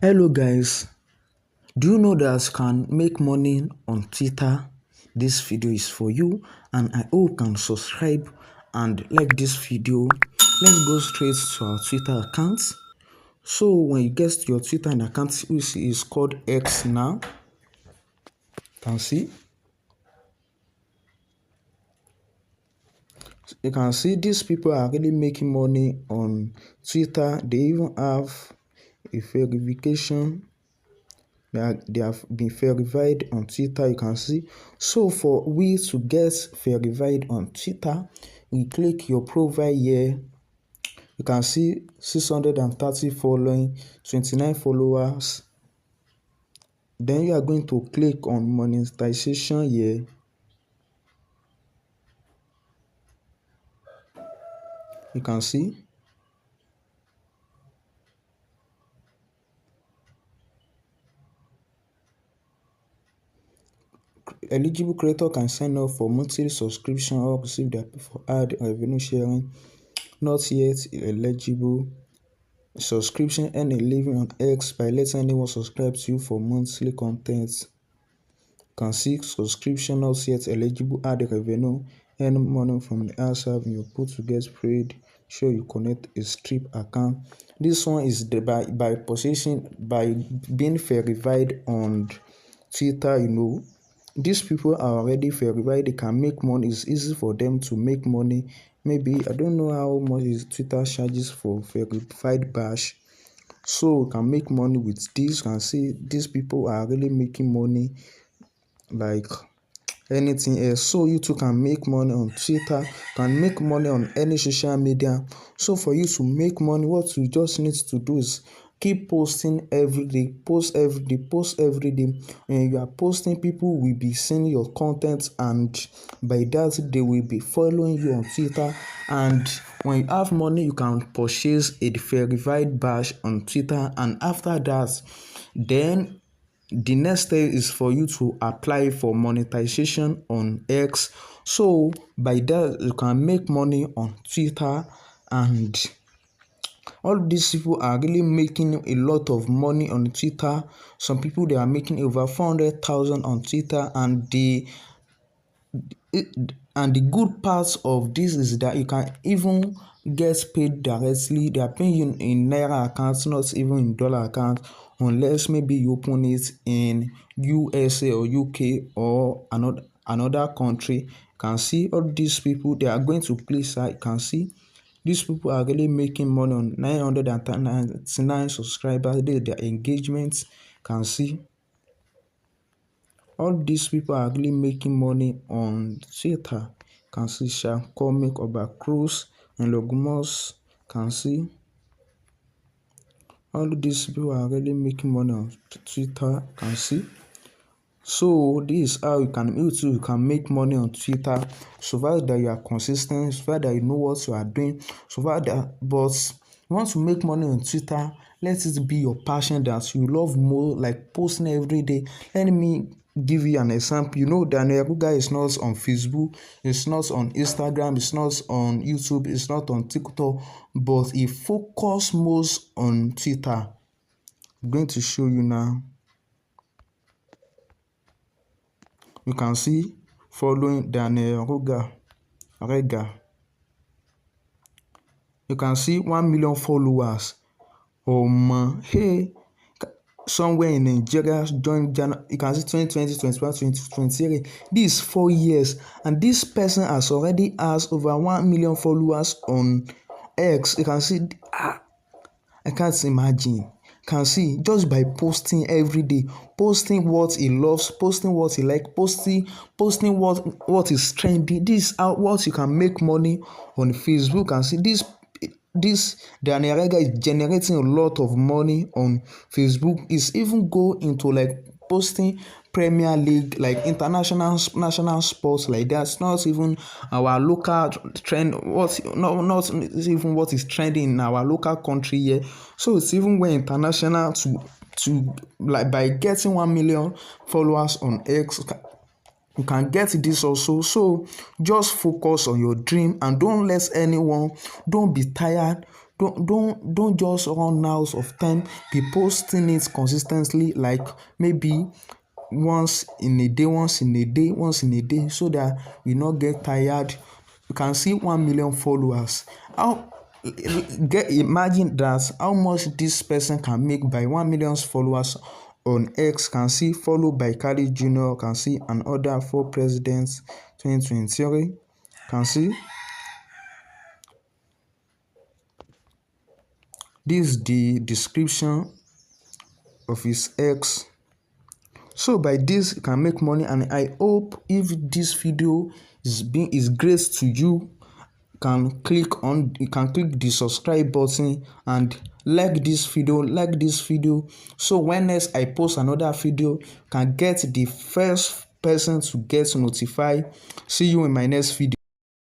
Hello guys, do you know that you can make money on Twitter? This video is for you and I hope you can subscribe and like this video. Let's go straight to our Twitter account. So when you get to your Twitter account, you see it's called X now. You can see these people are really making money on Twitter. They even have a verification. They have been verified on Twitter, you can see. So for we to get verified on Twitter, we click your profile here. You can see 630 following, 29 followers. Then you are going to click on monetization here. You can see. Eligible creator can sign up for monthly subscription or receive their for ad revenue sharing. Not yet eligible. Subscription, earn a living on X by letting anyone subscribe to you for monthly content. Can see subscription, not yet eligible, add revenue, earn money from the ads having you put to get paid. Sure you connect a strip account. This one is by position by being verified on Twitter. These people are already verified. They can make money. It's easy for them to make money. Maybe I don't know how much is Twitter charges for verified badge. So you can make money with this. You can see these people are really making money like anything else. So you too can make money on Twitter, can make money on any social media. So for you to make money, what you just need to do is keep posting every day, post every day, post every day. When you are posting, people will be seeing your content, and by that they will be following you on Twitter. And when you have money, you can purchase a verified badge on Twitter, and after that, then the next step is for you to apply for monetization on X. So by that you can make money on Twitter, and all these people are really making a lot of money on Twitter. Some people, they are making over 400,000 on Twitter, and the good part of this is that you can even get paid directly. They are paying you in naira accounts, not even in dollar accounts, unless maybe you open it in USA or UK or another country. You can see all these people, they are going to place. You can see these people are really making money on 999 subscribers. Their engagements, can see all these people are really making money on Twitter. Can see Sha Comic, Cruz, and Logumos. Can see all these people are really making money on Twitter. Can see. So this is how you can make money on Twitter, so far that you are consistent, so far that you know what you are doing, so far that, but you want to make money on Twitter, let it be your passion that you love more, like posting every day. Let me give you an example. Daniel Ruga is not on Facebook, it's not on Instagram, it's not on YouTube, it's not on TikTok, but he focus most on Twitter. I'm going to show you now. You can see following Daniel Rega. You can see 1 million followers. Oh man, hey, somewhere in Nigeria joined January. You can see 2020, 2021, 2023. This is 4 years, and this person has over 1 million followers on X. You can see, I can't imagine. Can see just by posting every day, posting what he loves, posting what he like, posting what is trendy. This is how what you can make money on Facebook. Can see this Daniel Rega is generating a lot of money on Facebook. It's even go into like posting Premier League, like international national sports like that. It's not even our local trend. Not even what is trending in our local country here. So it's even went international to like by getting 1 million followers on X. You can get this also. So just focus on your dream and don't be tired. Don't just run out of time. Be posting it consistently, like maybe once in a day, so that you not get tired. You can see 1 million followers. How imagine that how much this person can make by 1 million followers on X. Can see followed by Kylie Jr. Can see another 4 presidents 2023. Can see this is the description of his X. So by this you can make money, and I hope if this video is great to you, you can click the subscribe button and like this video, so when next I post another video, you can get the first person to get notified. See you in my next video.